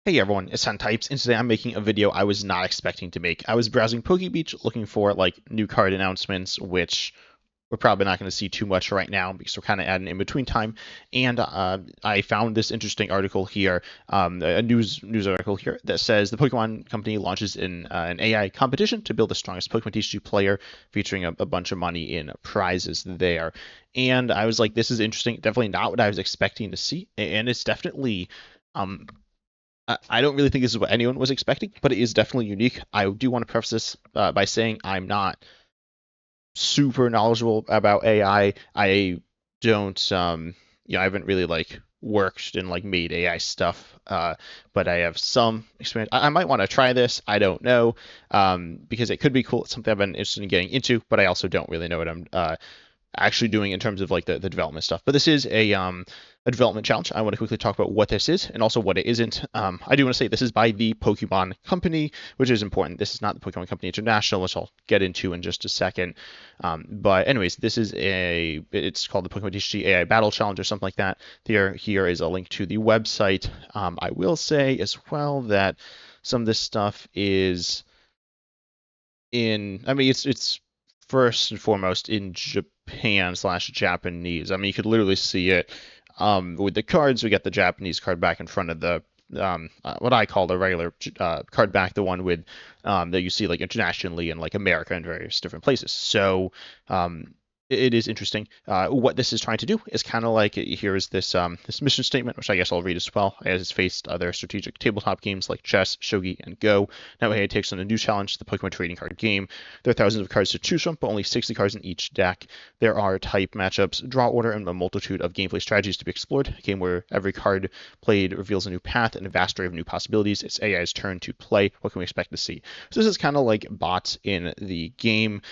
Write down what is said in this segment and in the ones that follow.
Hey everyone, it's Types, and today I'm making a video I was not expecting to make. I was browsing PokeBeach looking for like new card announcements, which we're probably not going to see too much right now because we're kind of at an in-between time. And I found this interesting article here, a news article here that says the Pokemon Company launches an AI competition to build the strongest Pokemon TCG player, featuring a bunch of money in prizes there. And I was like, this is interesting. Definitely not what I was expecting to see, and it's definitely. I don't really think this is what anyone was expecting, but it is definitely unique. I do want to preface this by saying I'm not super knowledgeable about AI. I don't, I haven't really like worked and like made AI stuff, but I have some experience. I might want to try this. I don't know, because it could be cool. It's something I've been interested in getting into, but I also don't really know what I'm actually doing in terms of like the development stuff. But this is a development challenge. I want to quickly talk about what this is and also what it isn't. I do want to say this is by the Pokemon Company, which is important. This is not the Pokemon Company International, which I'll get into in just a second. But anyways, it's called the Pokemon TCG AI Battle Challenge or something like that. Here is a link to the website. I will say as well that some of this stuff is it's first and foremost in Japan/Japanese. I mean, you could literally see it with the cards. We get the Japanese card back in front of the what I call the regular card back, the one with that you see like internationally in like America and various different places. So it is interesting. What this is trying to do is kind of like here is this mission statement, which I guess I'll read as well, as it's faced other strategic tabletop games like chess, shogi, and Go. Now it takes on a new challenge, the Pokemon trading card game. There are thousands of cards to choose from, but only 60 cards in each deck. There are type matchups, draw order, and a multitude of gameplay strategies to be explored. A game where every card played reveals a new path and a vast array of new possibilities. It's AI's turn to play. What can we expect to see? So this is kind of like bots in the game.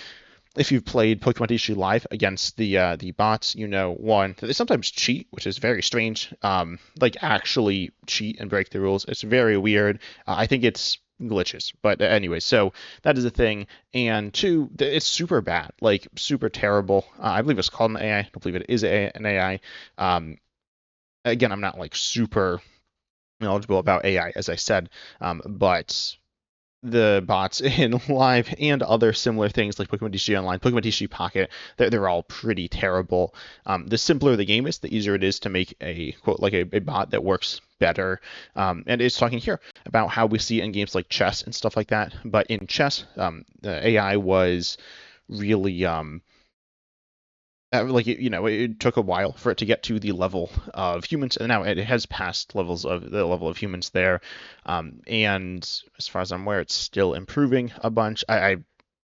If you've played Pokemon TCG Live against the bots, you know one that they sometimes cheat, which is very strange. Like actually cheat and break the rules. It's very weird. I think it's glitches, but anyway, so that is a thing. And two, it's super bad, like super terrible. I believe it's called an AI. I don't believe it is an AI. Again, I'm not like super knowledgeable about AI, as I said, but the bots in Live and other similar things like Pokemon TCG Online, Pokemon TCG Pocket, they're all pretty terrible. The simpler the game is, the easier it is to make a quote like a bot that works better. And it's talking here about how we see in games like chess and stuff like that. But in chess, the AI was really it took a while for it to get to the level of humans, and now it has passed the level of humans there. And as far as I'm aware, it's still improving a bunch. I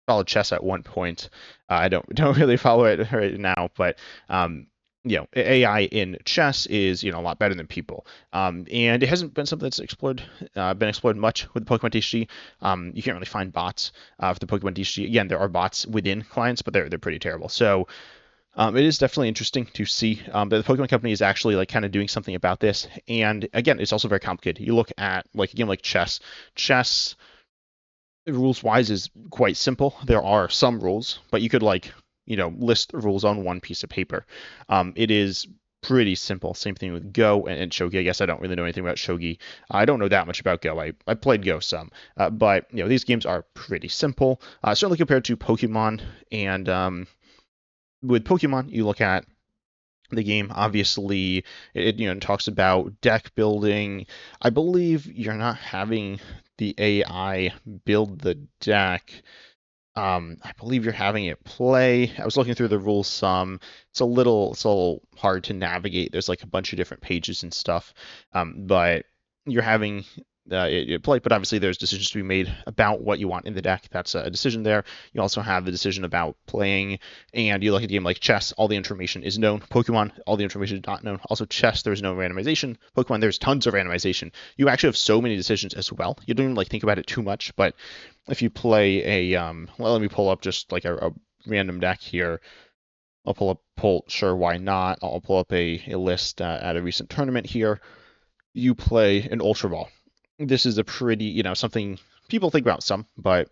followed chess at one point. I don't really follow it right now, but AI in chess is a lot better than people. And it hasn't been something that's been explored much with the Pokemon TCG. You can't really find bots for the Pokemon TCG. Again, there are bots within clients, but they're pretty terrible. So it is definitely interesting to see that the Pokemon Company is actually like kind of doing something about this. And again, it's also very complicated. You look at like a game like chess. Chess, rules wise, is quite simple. There are some rules, but you could list the rules on one piece of paper. It is pretty simple. Same thing with Go and Shogi. I guess I don't really know anything about Shogi. I don't know that much about Go. I played Go some, but these games are pretty simple, certainly compared to Pokemon. And with Pokemon, you look at the game, obviously, it talks about deck building. I believe you're not having the AI build the deck. I believe you're having it play. I was looking through the rules some. It's a little hard to navigate. There's like a bunch of different pages and stuff. But you're having it play, but obviously there's decisions to be made about what you want in the deck. That's a decision there. You also have the decision about playing, and you look at a game like chess, all the information is known. Pokemon, all the information is not known. Also chess, there's no randomization. Pokemon, there's tons of randomization. You actually have so many decisions as well. You don't even think about it too much, but if you play let me pull up just like a random deck here. I'll sure, why not? I'll pull up a list at a recent tournament here. You play an Ultra Ball. This is a pretty, something people think about some, but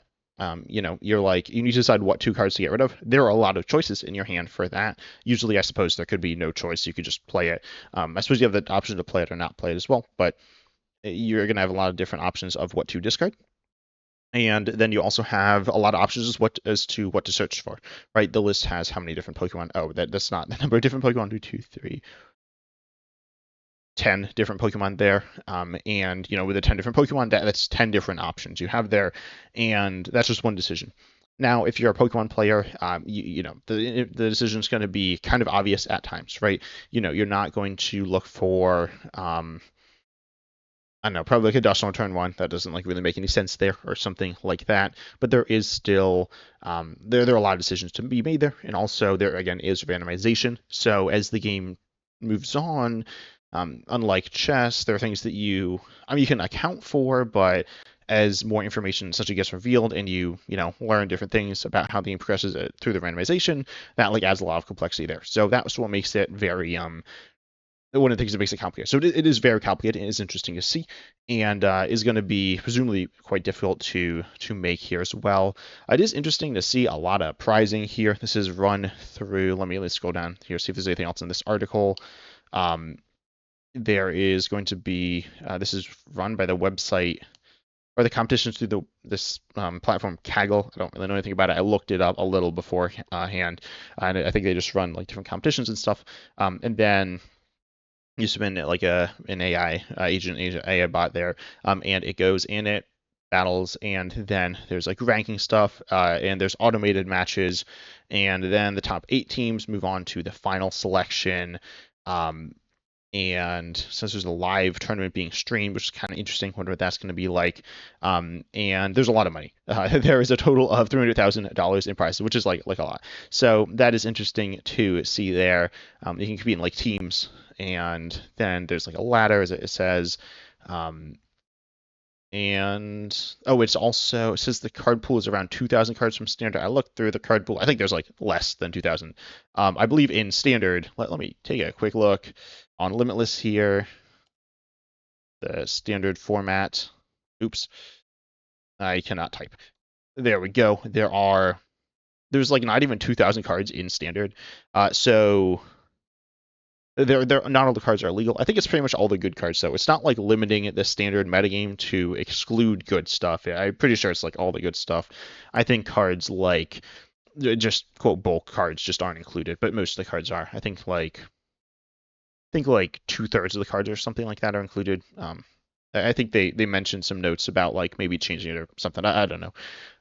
you're like, you need to decide what two cards to get rid of. There are a lot of choices in your hand for that. Usually, I suppose there could be no choice. You could just play it. I suppose you have the option to play it or not play it as well, but you're going to have a lot of different options of what to discard. And then you also have a lot of options as to what to search for, right? The list has how many different Pokemon? Oh, that's not the number of different Pokemon. 1, 2, 3, 10 different Pokemon there. And with the 10 different Pokemon, that's 10 different options you have there, and that's just one decision. Now, if you're a Pokemon player, the decision is going to be kind of obvious at times, right? You're not going to look for I don't know, probably like a Dustin on turn one. That doesn't like really make any sense there, or something like that. But there is still there are a lot of decisions to be made there, and also there again is randomization. So as the game moves on, unlike chess, there are things that you can account for, but as more information essentially gets revealed and you learn different things about how the game progresses through the randomization, that like adds a lot of complexity there. So that's what makes it very one of the things that makes it complicated. So it is very complicated. It is interesting to see, and is going to be presumably quite difficult to make here as well. It is interesting to see a lot of pricing here. This is run through. Let's go down here, see if there's anything else in this article. There is going to be. This is run by the website or the competitions through this platform Kaggle. I don't really know anything about it. I looked it up a little beforehand, and I think they just run like different competitions and stuff. And then you submit like an AI agent AI bot there, and it goes in it battles, and then there's like ranking stuff, and there's automated matches, and then the top 8 teams move on to the final selection. And since there's a live tournament being streamed, which is kind of interesting, wonder what that's going to be like. And there's a lot of money. There is a total of $300,000 in prizes, which is like a lot. So that is interesting to see there. You can compete in like teams, and then there's like a ladder, as it says. And it says the card pool is around 2,000 cards from standard. I looked through the card pool. I think there's like less than 2,000. I believe in standard. Let me take a quick look on Limitless here. The standard format. Oops, I cannot type. There we go. There's like not even 2,000 cards in standard. So There not all the cards are illegal. I think it's pretty much all the good cards, though. It's not like limiting the standard metagame to exclude good stuff. I'm pretty sure it's like all the good stuff. I think cards like just quote bulk cards just aren't included, but most of the cards are. I think like 2/3 of the cards or something like that are included. I think they mentioned some notes about like maybe changing it or something. I don't know.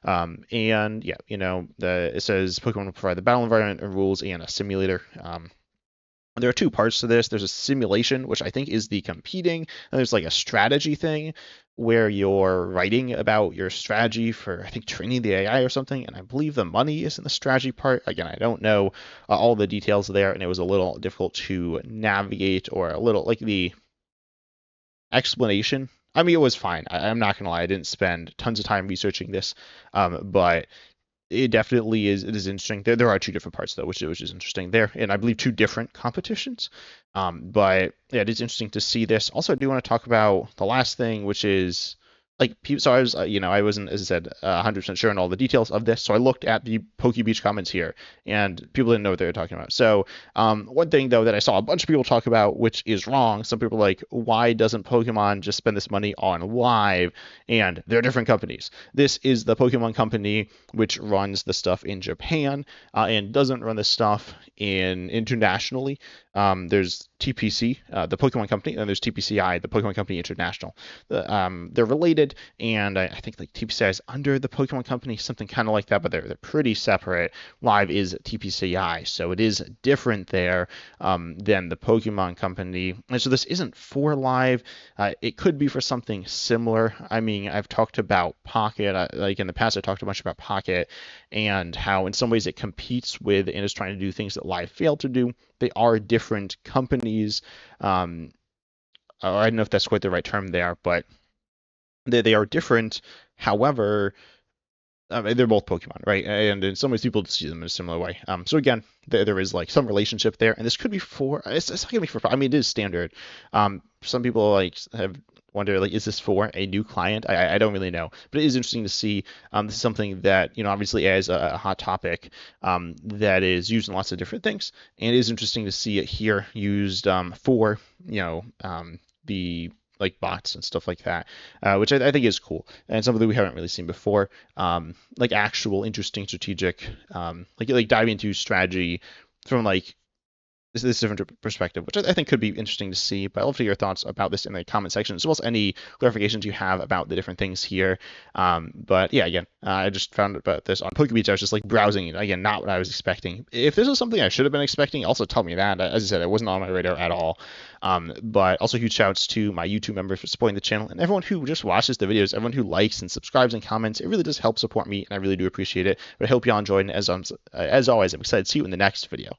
And yeah, it says Pokemon will provide the battle environment and rules and a simulator. There are 2 parts to this. There's a simulation, which I think is the competing, and there's like a strategy thing where you're writing about your strategy for, I think, training the AI or something. And I believe the money is in the strategy part. Again, I don't know all the details there, and it was a little difficult to navigate, or a little like the explanation. I mean, it was fine. I'm not gonna lie. I didn't spend tons of time researching this, but it definitely is. It is interesting. There are 2 different parts though, which is interesting there, and I believe 2 different competitions. But yeah, it is interesting to see this. Also, I do want to talk about the last thing, which is like so I was I wasn't, as I said, 100% sure on all the details of this, so I looked at the PokeBeach comments here, and people didn't know what they were talking about. So one thing though that I saw a bunch of people talk about, which is wrong. Some people are like, why doesn't Pokemon just spend this money on live? And they're different companies. This is the Pokemon company which runs the stuff in Japan, and doesn't run the stuff internationally. There's TPC, the Pokemon company, and there's TPCI, the Pokemon Company International. They're related, and I think like TPCI is under the Pokemon Company, something kind of like that, but they're pretty separate. Live is TPCI, so it is different there than the Pokemon Company. And so this isn't for Live. It could be for something similar. I mean, I've talked about Pocket, like in the past, I talked a bunch about Pocket and how in some ways it competes with and is trying to do things that Live failed to do. They are different companies. I don't know if that's quite the right term there, but they are different. However, they're both Pokemon, right? And in some ways, people see them in a similar way. So again, there is like some relationship there, and this could be for. It's not gonna be for. I mean, it is standard. Some people like have wonder like, is this for a new client? I don't really know, but it is interesting to see. This is something that obviously as a hot topic that is used in lots of different things, and it is interesting to see it here used for the like bots and stuff like that, which I think is cool and something that we haven't really seen before. Like actual interesting strategic, like diving into strategy from like this different perspective, which I think could be interesting to see. But I'd love to hear your thoughts about this in the comment section, as well as any clarifications you have about the different things here. But yeah, again, I just found about this on PokeBeats. I was just like browsing it. Again, not what I was expecting. If this was something I should have been expecting, also tell me that. As I said, it wasn't on my radar at all. But also huge shouts to my YouTube members for supporting the channel and everyone who just watches the videos, everyone who likes and subscribes and comments. It really does help support me, and I really do appreciate it. But I hope y'all enjoyed. And as always, I'm excited to see you in the next video.